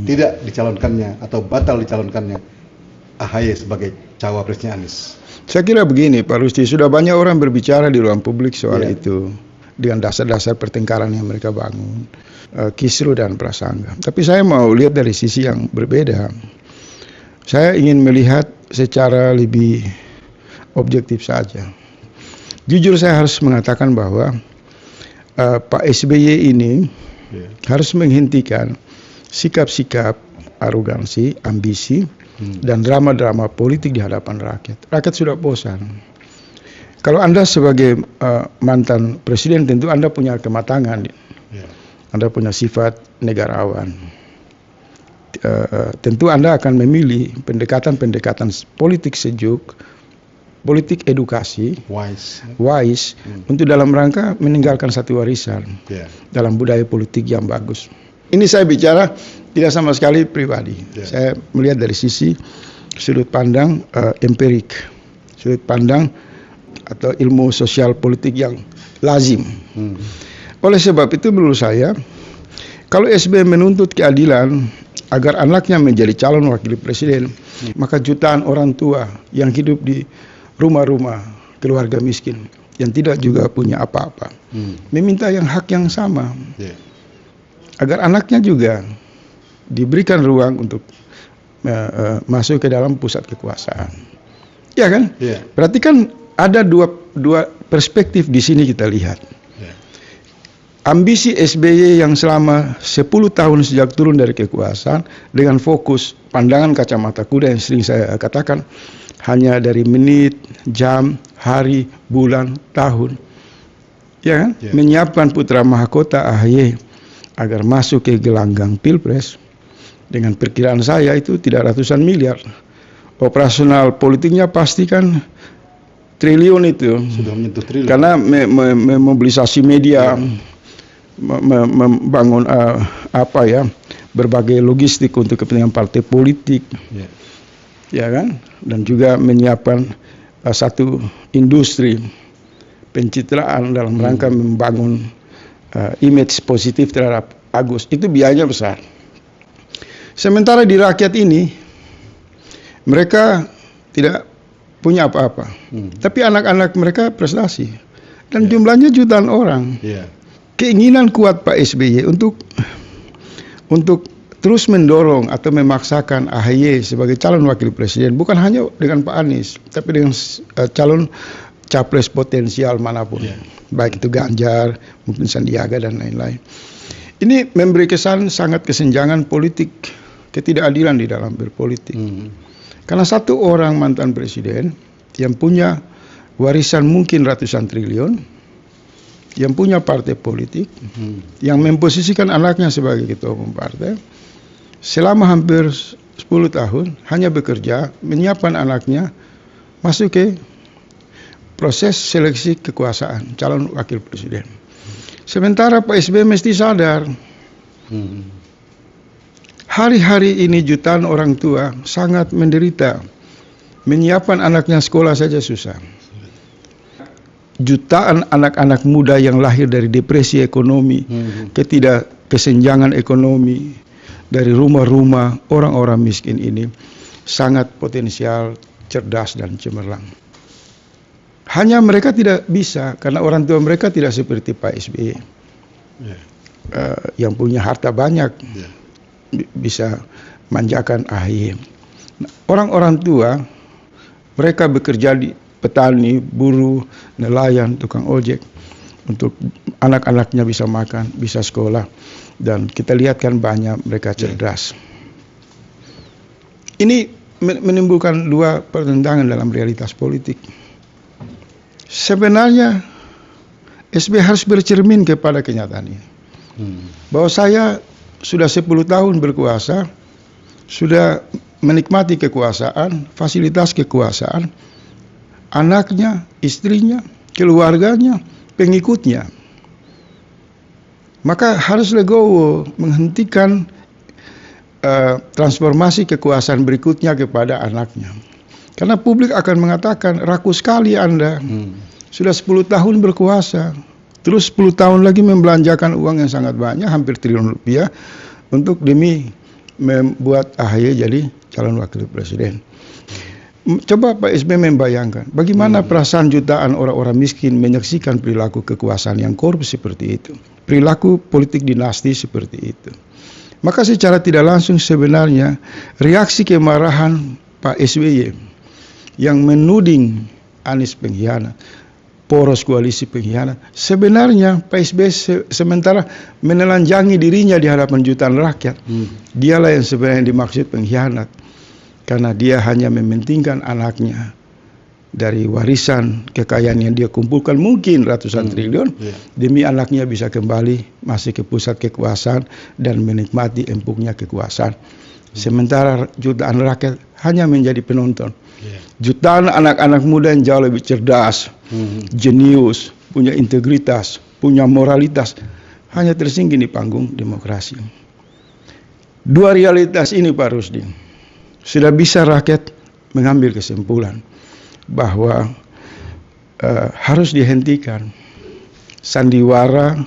Tidak dicalonkannya atau batal dicalonkannya AHY sebagai cawapresnya Anies. Saya kira begini Pak Rusdi, sudah banyak orang berbicara di ruang publik soal itu dengan dasar-dasar pertengkaran yang mereka bangun, kisru dan prasangka. Tapi saya mau lihat dari sisi yang berbeda. Saya ingin melihat secara lebih objektif saja. Jujur saya harus mengatakan bahwa Pak SBY ini harus menghentikan sikap-sikap arogansi, ambisi, dan drama-drama politik di hadapan rakyat. Rakyat sudah bosan. Kalau Anda sebagai mantan presiden tentu Anda punya kematangan. Anda punya sifat negarawan. Tentu Anda akan memilih pendekatan-pendekatan politik sejuk, politik edukasi, wise untuk dalam rangka meninggalkan satu warisan dalam budaya politik yang bagus. Ini saya bicara tidak sama sekali pribadi. Saya melihat dari sisi sudut pandang empirik, sudut pandang atau ilmu sosial politik yang lazim. Oleh sebab itu menurut saya, kalau SBY menuntut keadilan agar anaknya menjadi calon wakil presiden, maka jutaan orang tua yang hidup di rumah-rumah keluarga miskin yang tidak juga punya apa-apa meminta yang hak yang sama. Agar anaknya juga diberikan ruang untuk masuk ke dalam pusat kekuasaan. Ya kan? Berarti kan ada dua perspektif di sini kita lihat. Ambisi SBY yang selama 10 tahun sejak turun dari kekuasaan dengan fokus pandangan kacamata kuda yang sering saya katakan hanya dari menit, jam, hari, bulan, tahun. Ya kan? Menyiapkan putra mahkota AHY agar masuk ke gelanggang Pilpres, dengan perkiraan saya itu tidak ratusan miliar. Operasional politiknya pasti kan triliun itu. Sudah menyentuh triliun. Karena memobilisasi media, membangun berbagai logistik untuk kepentingan partai politik, ya kan, dan juga menyiapkan satu industri pencitraan dalam rangka membangun image positif terhadap Agus. Itu biayanya besar. Sementara di rakyat ini mereka tidak punya apa-apa, tapi anak-anak mereka prestasi dan jumlahnya jutaan orang. Keinginan kuat Pak SBY untuk terus mendorong atau memaksakan AHY sebagai calon wakil presiden bukan hanya dengan Pak Anies, tapi dengan calon capres potensial manapun, baik itu Ganjar, mungkin Sandiaga dan lain-lain. Ini memberi kesan sangat kesenjangan politik, ketidakadilan di dalam berpolitik. Karena satu orang mantan presiden yang punya warisan mungkin ratusan triliun, yang punya partai politik, yang memposisikan anaknya sebagai ketua umum partai, selama hampir 10 tahun hanya bekerja menyiapkan anaknya masuk ke proses seleksi kekuasaan calon wakil presiden. Sementara Pak SBY mesti sadar, hari-hari ini jutaan orang tua sangat menderita, menyiapkan anaknya sekolah saja susah. Jutaan anak-anak muda yang lahir dari depresi ekonomi, ketidakkesenjangan ekonomi, dari rumah-rumah orang-orang miskin ini sangat potensial, cerdas dan cemerlang. Hanya mereka tidak bisa karena orang tua mereka tidak seperti Pak SBY yang punya harta banyak, bisa manjakan AHY. Orang-orang tua mereka bekerja di petani, buruh, nelayan, tukang ojek untuk anak-anaknya bisa makan, bisa sekolah, dan kita lihat kan banyak mereka cerdas. Ini menimbulkan dua pertentangan dalam realitas politik. Sebenarnya SBY harus bercermin kepada kenyataannya. Bahwa saya sudah 10 tahun berkuasa, sudah menikmati kekuasaan, fasilitas kekuasaan, anaknya, istrinya, keluarganya, pengikutnya. Maka harus legowo menghentikan transformasi kekuasaan berikutnya kepada anaknya. Karena publik akan mengatakan, rakus sekali Anda. Sudah 10 tahun berkuasa. Terus 10 tahun lagi membelanjakan uang yang sangat banyak, hampir triliun rupiah, untuk demi membuat AHY jadi calon wakil presiden. Coba Pak SBY membayangkan, bagaimana perasaan jutaan orang-orang miskin menyaksikan perilaku kekuasaan yang korup seperti itu. Perilaku politik dinasti seperti itu. Maka secara tidak langsung sebenarnya reaksi kemarahan Pak SBY yang menuding Anies pengkhianat, poros koalisi pengkhianat, sebenarnya Pak SBY sementara menelanjangi dirinya di hadapan jutaan rakyat. Dialah yang sebenarnya dimaksud pengkhianat, karena dia hanya mementingkan anaknya dari warisan kekayaan yang dia kumpulkan mungkin ratusan triliun, demi anaknya bisa kembali masih ke pusat kekuasaan dan menikmati empuknya kekuasaan. Sementara jutaan rakyat hanya menjadi penonton. Jutaan anak-anak muda yang jauh lebih cerdas, jenius, punya integritas, punya moralitas, hanya tersinggih di panggung demokrasi. Dua realitas ini Pak Rusdi, sudah bisa rakyat mengambil kesimpulan bahwa harus dihentikan sandiwara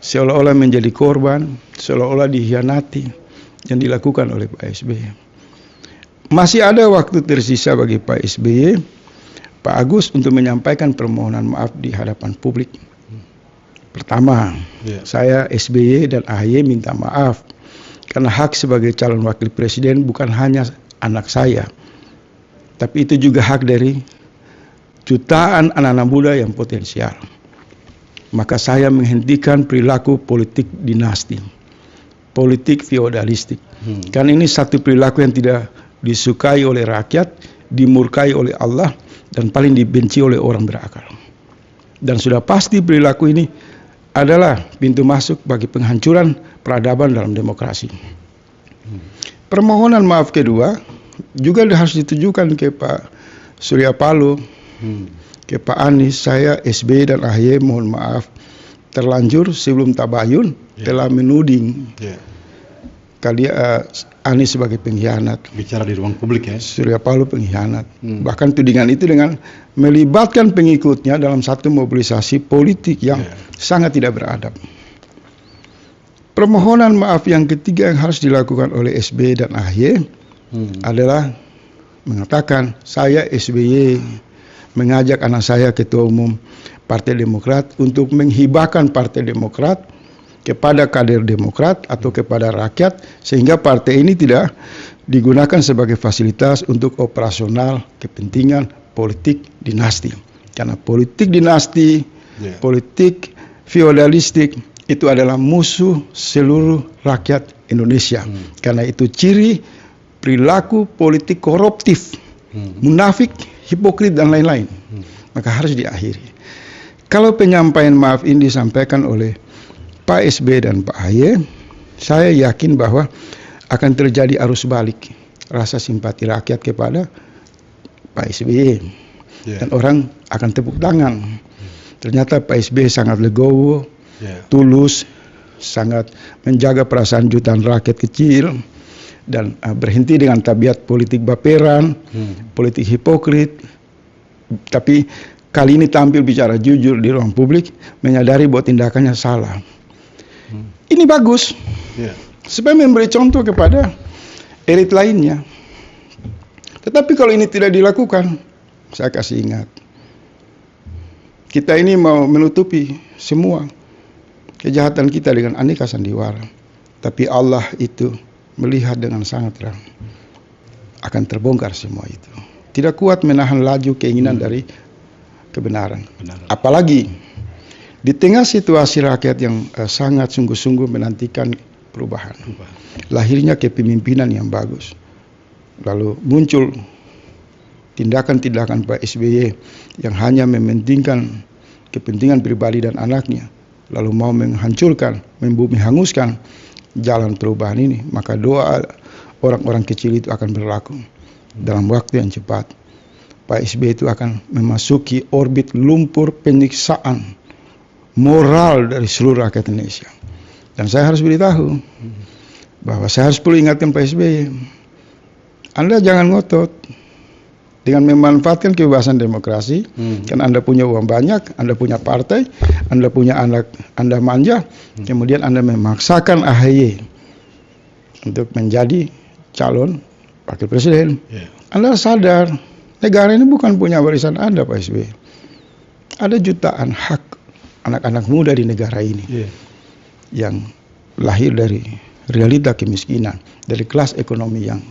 seolah-olah menjadi korban, seolah-olah dikhianati yang dilakukan oleh Pak SBY. Masih ada waktu tersisa bagi Pak SBY, Pak Agus untuk menyampaikan permohonan maaf di hadapan publik. Pertama, saya SBY dan AHY minta maaf karena hak sebagai calon wakil presiden bukan hanya anak saya, tapi itu juga hak dari jutaan anak-anak muda yang potensial. Maka saya menghentikan perilaku politik dinasti, politik feodalistik. Karena ini satu perilaku yang tidak disukai oleh rakyat, dimurkai oleh Allah, dan paling dibenci oleh orang berakal. Dan sudah pasti perilaku ini adalah pintu masuk bagi penghancuran peradaban dalam demokrasi. Permohonan maaf kedua juga harus ditujukan ke Pak Surya Paloh, ke Pak Anies. Saya SBY dan AHY mohon maaf terlanjur sebelum tabayun telah menuding Anies sebagai pengkhianat. Bicara di ruang publik ya. Surya Paloh pengkhianat. Bahkan tudingan itu dengan melibatkan pengikutnya dalam satu mobilisasi politik yang sangat tidak beradab. Permohonan maaf yang ketiga yang harus dilakukan oleh SBY dan AHY adalah mengatakan, saya SBY mengajak anak saya Ketua Umum Partai Demokrat untuk menghibahkan Partai Demokrat kepada kader Demokrat atau kepada rakyat, sehingga partai ini tidak digunakan sebagai fasilitas untuk operasional kepentingan politik dinasti. Karena politik dinasti, politik feodalistik itu adalah musuh seluruh rakyat Indonesia. Karena itu ciri perilaku politik koruptif, munafik, hipokrit dan lain-lain. Maka harus diakhiri. Kalau penyampaian maaf ini disampaikan oleh Pak SBY dan Pak AHY, saya yakin bahwa akan terjadi arus balik rasa simpati rakyat kepada Pak SBY. Dan orang akan tepuk tangan. Ternyata Pak SBY sangat legowo, tulus, sangat menjaga perasaan jutaan rakyat kecil, dan berhenti dengan tabiat politik baperan, politik hipokrit. Tapi kali ini tampil bicara jujur di ruang publik, menyadari bahwa tindakannya salah. Ini bagus, supaya memberi contoh kepada elit lainnya. Tetapi kalau ini tidak dilakukan, saya kasih ingat, kita ini mau menutupi semua kejahatan kita dengan aneka sandiwara. Tapi Allah itu melihat dengan sangat terang. Akan terbongkar semua itu. Tidak kuat menahan laju keinginan dari kebenaran. Apalagi di tengah situasi rakyat yang sangat sungguh-sungguh menantikan perubahan. Lahirnya kepemimpinan yang bagus. Lalu muncul tindakan-tindakan Pak SBY yang hanya mementingkan kepentingan pribadi dan anaknya, lalu mau menghancurkan, membumi hanguskan jalan perubahan ini, maka doa orang-orang kecil itu akan berlaku dalam waktu yang cepat. Pak SBY itu akan memasuki orbit lumpur penyiksaan moral dari seluruh rakyat Indonesia. Dan saya harus beritahu bahwa saya harus perlu ingatkan Pak SBY, Anda jangan ngotot. dengan memanfaatkan kebebasan demokrasi. Kan Anda punya uang banyak, Anda punya partai, Anda punya anak, Anda manja, kemudian Anda memaksakan AHY untuk menjadi calon wakil presiden. Anda sadar negara ini bukan punya warisan Anda, Pak SBY. Ada jutaan hak anak-anak muda di negara ini yang lahir dari realita kemiskinan, dari kelas ekonomi yang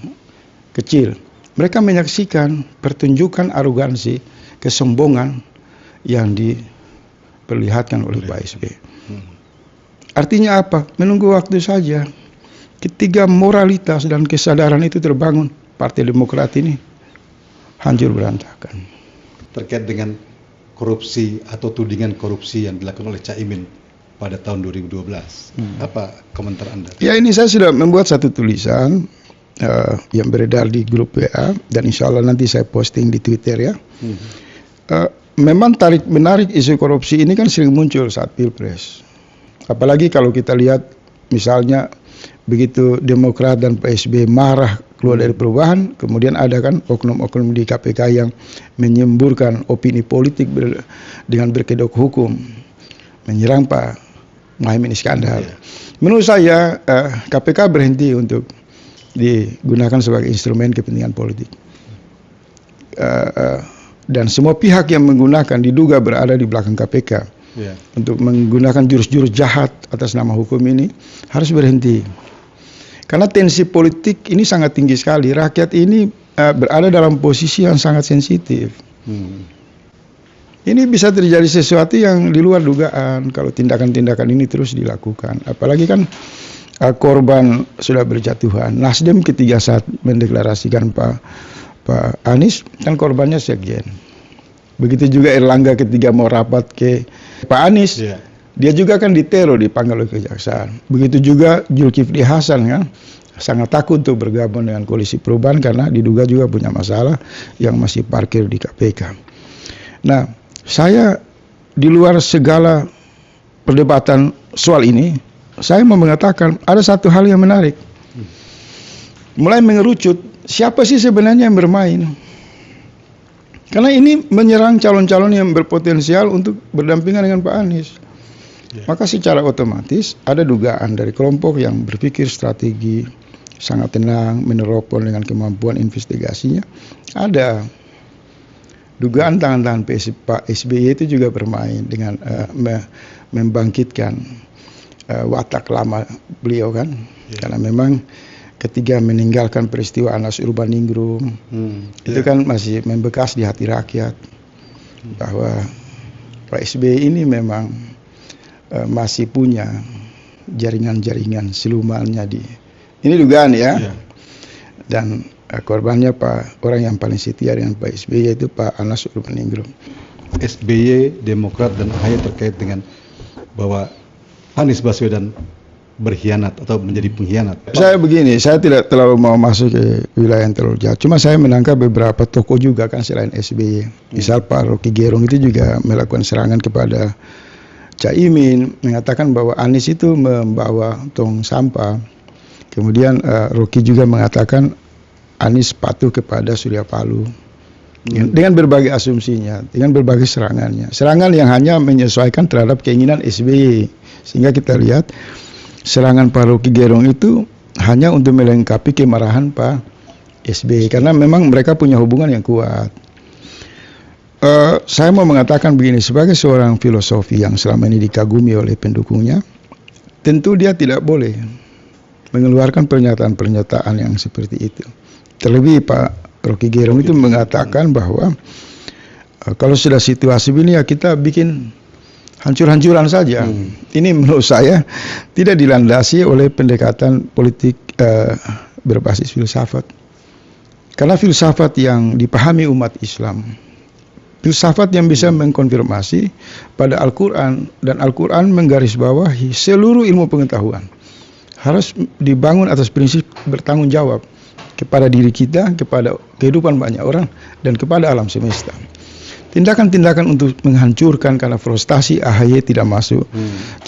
kecil. Mereka menyaksikan pertunjukan arogansi, kesombongan yang diperlihatkan oleh Pak SBY. Artinya apa? Menunggu waktu saja. Ketika moralitas dan kesadaran itu terbangun, Partai Demokrat ini hancur berantakan. Terkait dengan korupsi atau tudingan korupsi yang dilakukan oleh Caimin pada tahun 2012, apa komentar Anda? Ya, ini saya sudah membuat satu tulisan yang beredar di grup WA dan insya Allah nanti saya posting di Twitter ya. Memang tarik menarik isu korupsi ini kan sering muncul saat Pilpres. Apalagi kalau kita lihat misalnya begitu Demokrat dan PSB marah keluar dari perubahan, kemudian ada kan oknum-oknum di KPK yang menyemburkan opini politik dengan berkedok hukum, menyerang Pak Muhaimin Iskandar. Menurut saya KPK berhenti untuk digunakan sebagai instrumen kepentingan politik. Dan semua pihak yang menggunakan diduga berada di belakang KPK untuk menggunakan jurus-jurus jahat atas nama hukum ini harus berhenti. Karena tensi politik ini sangat tinggi sekali. Rakyat ini berada dalam posisi yang sangat sensitif. Ini bisa terjadi sesuatu yang di luar dugaan kalau tindakan-tindakan ini terus dilakukan. Apalagi kan korban sudah berjatuhan. Nasdem ketika saat mendeklarasikan Pak Anies kan korbannya sekjen. Begitu juga Erlangga ketika mau rapat ke Pak Anies, dia juga kan diteror, dipanggil oleh kejaksaan. Begitu juga Zulkifli Hasan kan sangat takut untuk bergabung dengan koalisi perubahan karena diduga juga punya masalah yang masih parkir di KPK. Nah, saya di luar segala perdebatan soal ini, saya mau mengatakan ada satu hal yang menarik. Mulai mengerucut, siapa sih sebenarnya yang bermain? Karena ini menyerang calon-calon yang berpotensial untuk berdampingan dengan Pak Anies. Maka secara otomatis ada dugaan dari kelompok yang berpikir strategi, sangat tenang, meneropon dengan kemampuan investigasinya. Ada dugaan tangan-tangan Pak SBY itu juga bermain dengan membangkitkan watak lama beliau kan. Karena memang ketika meninggalkan peristiwa Anas Urbaningrum itu kan masih membekas di hati rakyat bahwa Pak SBY ini memang masih punya jaringan-jaringan silumannya di ini dugaan ya. Dan korbannya orang yang paling setia dengan Pak SBY yaitu Pak Anas Urbaningrum. SBY, Demokrat dan AHY terkait dengan bahwa Anies Baswedan berkhianat atau menjadi pengkhianat. Saya begini, saya tidak terlalu mau masuk ke wilayah yang terlalu jauh. Cuma saya menangkap beberapa tokoh juga kan selain SBY. Misal Pak Rocky Gerung itu juga melakukan serangan kepada Caimin, mengatakan bahwa Anies itu membawa tong sampah. Kemudian Rocky juga mengatakan Anies patuh kepada Surya Paloh. Dengan berbagai asumsinya, dengan berbagai serangannya. Serangan yang hanya menyesuaikan terhadap keinginan SBY. Sehingga kita lihat serangan Pak Rocky Gerung itu hanya untuk melengkapi kemarahan Pak SBY. Karena memang mereka punya hubungan yang kuat. Saya mau mengatakan begini, sebagai seorang filosofi yang selama ini dikagumi oleh pendukungnya, tentu dia tidak boleh mengeluarkan pernyataan-pernyataan yang seperti itu. Terlebih Pak Rocky Gerung itu mengatakan bahwa kalau sudah situasi ini ya kita bikin hancur-hancuran saja. Ini menurut saya tidak dilandasi oleh pendekatan politik berbasis filsafat. Karena filsafat yang dipahami umat Islam, filsafat yang bisa mengkonfirmasi pada Al-Quran, dan Al-Quran menggarisbawahi seluruh ilmu pengetahuan harus dibangun atas prinsip bertanggung jawab kepada diri kita, kepada kehidupan banyak orang, dan kepada alam semesta. Tindakan-tindakan untuk menghancurkan karena frustasi AHY tidak masuk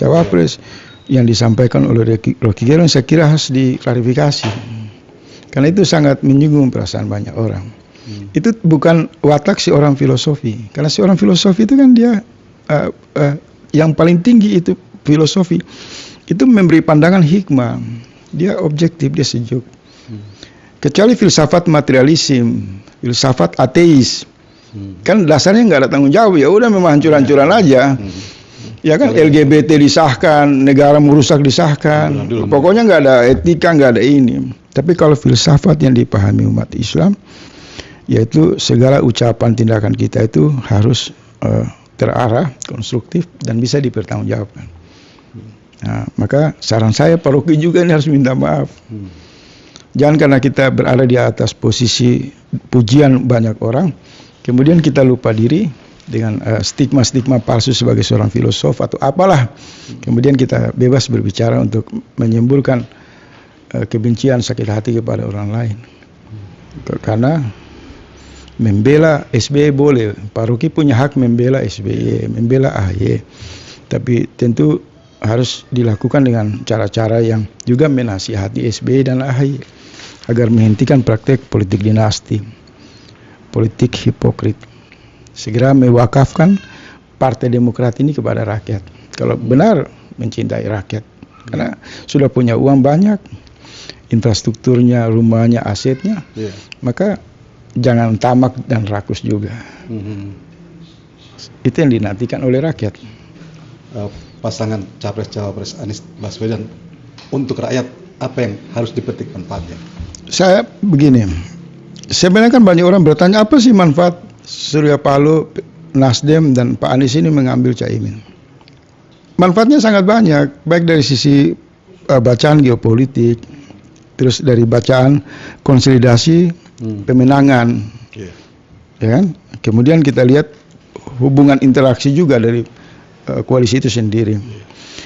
cawapres yang disampaikan oleh Rocky Gerung saya kira harus diklarifikasi. Karena itu sangat menyinggung perasaan banyak orang. Itu bukan watak seorang filosofi. Karena seorang filosofi itu kan dia yang paling tinggi itu filosofi. Itu memberi pandangan hikmah. Dia objektif, dia sejuk. Kecuali filsafat materialisme, filsafat ateis. Kan dasarnya nggak ada tanggung jawab, ya udah memang hancur-hancuran aja. Ya kan, LGBT disahkan, negara merusak disahkan. Pokoknya nggak ada etika, nggak ada ini. Tapi kalau filsafat yang dipahami umat Islam, yaitu segala ucapan tindakan kita itu harus terarah, konstruktif, dan bisa dipertanggungjawabkan. Nah, maka saran saya paroki juga ini harus minta maaf. Jangan karena kita berada di atas posisi pujian banyak orang, kemudian kita lupa diri dengan stigma-stigma palsu sebagai seorang filosof atau apalah. Kemudian kita bebas berbicara untuk menyemburkan kebencian, sakit hati kepada orang lain. Karena membela SBY boleh, paroki punya hak membela SBY, membela AHY, tapi tentu harus dilakukan dengan cara-cara yang juga menasihati SBY dan AHY agar menghentikan praktek politik dinasti, politik hipokrit. Segera mewakafkan Partai Demokrat ini kepada rakyat. Kalau benar mencintai rakyat, karena sudah punya uang banyak, infrastrukturnya, rumahnya, asetnya, maka jangan tamak dan rakus juga. Itu yang dinantikan oleh rakyat. Pasangan Capres-Cawapres Anies Baswedan untuk rakyat, apa yang harus dipetik manfaatnya? Saya begini, sebenarnya kan banyak orang bertanya apa sih manfaat Surya Paloh, Nasdem dan Pak Anies ini mengambil Caimin. Manfaatnya sangat banyak, baik dari sisi bacaan geopolitik, terus dari bacaan konsolidasi pemenangan, ya kan? Kemudian kita lihat hubungan interaksi juga dari koalisi itu sendiri.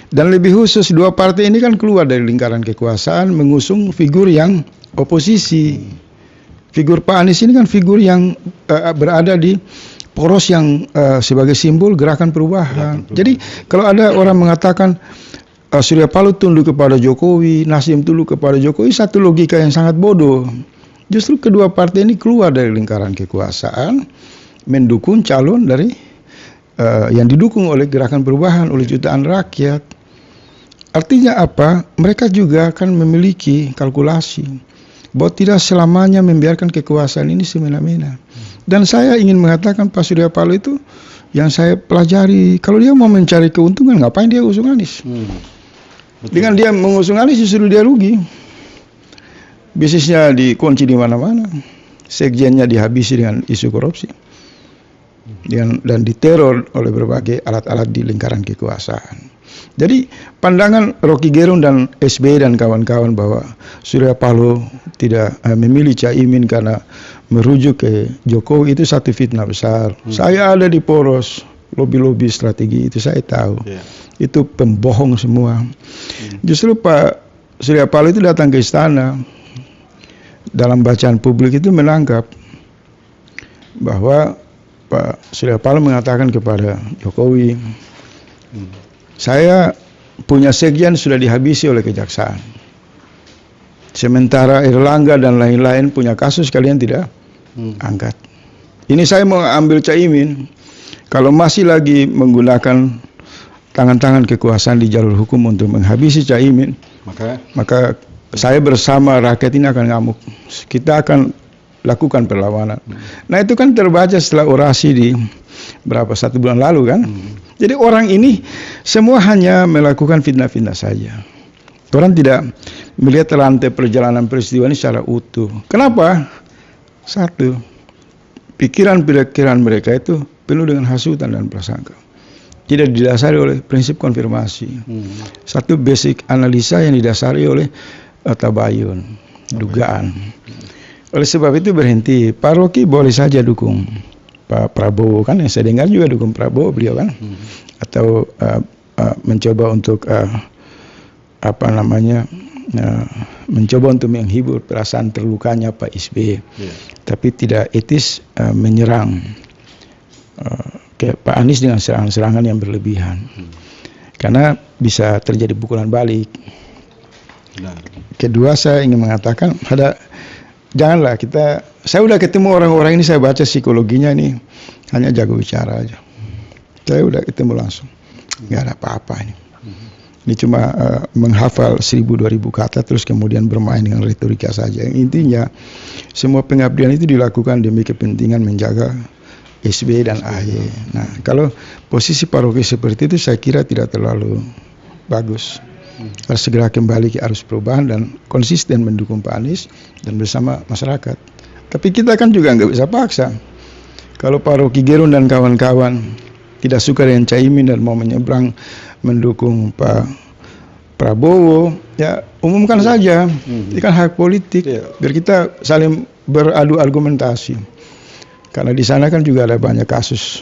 Dan lebih khusus dua partai ini kan keluar dari lingkaran kekuasaan, mengusung figur yang oposisi. Figur Pak Anies ini kan figur yang berada di poros yang sebagai simbol gerakan perubahan. Jadi kalau ada orang mengatakan Surya Paloh tunduk kepada Jokowi, Nasdem tunduk kepada Jokowi, satu logika yang sangat bodoh. Justru kedua partai ini keluar dari lingkaran kekuasaan, mendukung calon dari yang didukung oleh gerakan perubahan, oleh jutaan rakyat. Artinya apa? Mereka juga akan memiliki kalkulasi bahwa tidak selamanya membiarkan kekuasaan ini semena-mena. Dan saya ingin mengatakan Pak Surya Paloh itu yang saya pelajari, kalau dia mau mencari keuntungan, ngapain dia usung Anies? Dengan dia mengusung Anies justru dia rugi. Bisnisnya dikunci di mana-mana, sekjennya dihabisi dengan isu korupsi, dan diteror oleh berbagai alat-alat di lingkaran kekuasaan. Jadi pandangan Rocky Gerung dan SBY dan kawan-kawan bahwa Surya Paloh tidak memilih Caimin karena merujuk ke Jokowi itu satu fitnah besar. Saya ada di poros lobi-lobi strategi itu, saya tahu. Itu pembohong semua. Justru Pak Surya Paloh itu datang ke istana, dalam bacaan publik itu menangkap bahwa Pak Surya Paloh mengatakan kepada Jokowi, saya punya sekjen sudah dihabisi oleh kejaksaan. Sementara Erlangga dan lain-lain punya kasus, kalian tidak angkat. Ini saya mau ambil Caimin. Kalau masih lagi menggunakan tangan-tangan kekuasaan di jalur hukum untuk menghabisi Caimin, maka saya bersama rakyat ini akan ngamuk. Kita akan lakukan perlawanan. Nah itu kan terbaca setelah orasi di satu bulan lalu kan. Jadi orang ini semua hanya melakukan fitnah-fitnah saja. Orang tidak melihat rantai perjalanan peristiwa ini secara utuh. Kenapa? Satu, pikiran-pikiran mereka itu penuh dengan hasutan dan prasangka. Tidak didasari oleh prinsip konfirmasi. Satu basic analisa yang didasari oleh tabayun, dugaan. Oleh sebab itu berhenti. Pak Rocky boleh saja dukung Pak Prabowo kan, yang saya dengar juga dukung Prabowo beliau kan, atau mencoba untuk mencoba untuk menghibur perasaan terlukanya Pak SBY, tapi tidak etis menyerang ke Pak Anies dengan serangan-serangan yang berlebihan, karena bisa terjadi pukulan balik. Kedua, saya ingin mengatakan ada janganlah saya udah ketemu orang-orang ini, saya baca psikologinya ini hanya jago bicara aja. Saya udah ketemu langsung, nggak ada apa-apa ini. Ini cuma menghafal 1000-2000 kata terus kemudian bermain dengan retorika saja. Intinya semua pengabdian itu dilakukan demi kepentingan menjaga SBY dan AHY. Nah, kalau posisi Pak Rocky seperti itu saya kira tidak terlalu bagus. Harus segera kembali ke arus perubahan dan konsisten mendukung Pak Anies dan bersama masyarakat. Tapi kita kan juga nggak bisa paksa. Kalau Pak Rocky Gerung dan kawan-kawan tidak suka dengan Caimin dan mau menyeberang mendukung Pak Prabowo, ya umumkan saja. Ini kan hak politik. Biar kita saling beradu argumentasi. Karena di sana kan juga ada banyak kasus.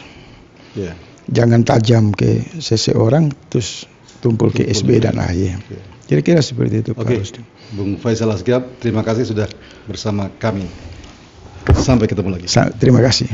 Jangan tajam ke seseorang terus tumpul ke SBY dan AHY. Kira-kira seperti itu Pak Rusdi. Bung Faisal Asgaf, terima kasih sudah bersama kami. Sampai ketemu lagi. Terima kasih.